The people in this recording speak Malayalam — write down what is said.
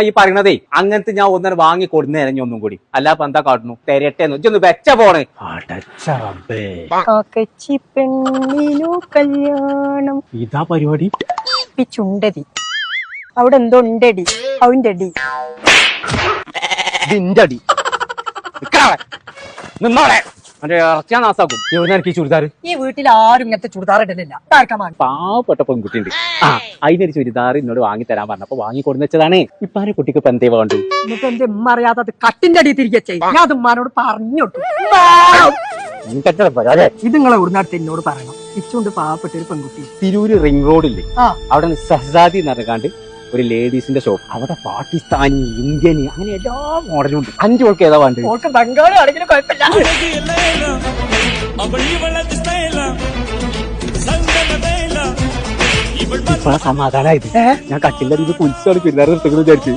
ഈ പറയണതേ അങ്ങനത്തെ ഞാൻ ഒന്നും വാങ്ങി കൊടുന്നേ ഒന്നും കൂടി അല്ലാപ്പ എന്താ കാട്ടുന്നു തെരട്ടെന്ന് ഇതൊന്ന് വെച്ച പോണ് പെണ്ണിനു കല്യാണം ഇതാ പരിപാടി ചുണ്ടതി അവിടെ എന്തോ ഉണ്ടടി അവന്റെ അടി ഇതിന്റെ അടി നിന്നോളെ എന്റെ ഇറച്ചാ നാസാക്കും എവിടെ എനിക്ക് ചുരിദാർ ഈ വീട്ടിൽ ആരും ഇങ്ങനത്തെ ചുരിദാർ ഇടലില്ല പാവപ്പെട്ട പെൺകുട്ടിയുണ്ട് ആ അതിനൊരു ചുരിദാർ എന്നോട് വാങ്ങി തരാൻ പറഞ്ഞപ്പോ വാങ്ങി കൊടുന്നതാണ് ഇപ്പാരെ കുട്ടിക്ക് ഇപ്പൊ എന്തേ വേണ്ടു എന്നിട്ട് എന്റെ ഉമ്മ അറിയാതെ അത് കട്ടിന്റെ അടി തിരികെ ചെയ്യും ഞാൻ അത് ഉമ്മാനോട് പറഞ്ഞോട്ടു ഇത് നിങ്ങളെ ഉടനടുത്ത് എന്നോട് പറയണം ഇച്ചുകൊണ്ട് പാവപ്പെട്ട ഒരു പെൺകുട്ടി തിരൂര് റിംഗ് റോഡില്ലേ അവിടെ സഹസാദി നടക്കാണ്ട് ഒരു ലേഡീസിന്റെ ഷോപ്പ് അവിടെ പാകിസ്ഥാനി ഇന്ത്യന് അങ്ങനെ എല്ലാ മോഡലും ഉണ്ട് 5 ഓൾക്ക് ഏതാ വേണ്ടത് ഓൾക്ക് ബംഗാളി ആണെങ്കിലും കുഴപ്പമില്ല സമാധാനായത് ഞാൻ കട്ടിന്റെ അടിയിൽ പുലിസാണ് പിള്ളേർ നിർത്തുന്നത് വിചാരിച്ചു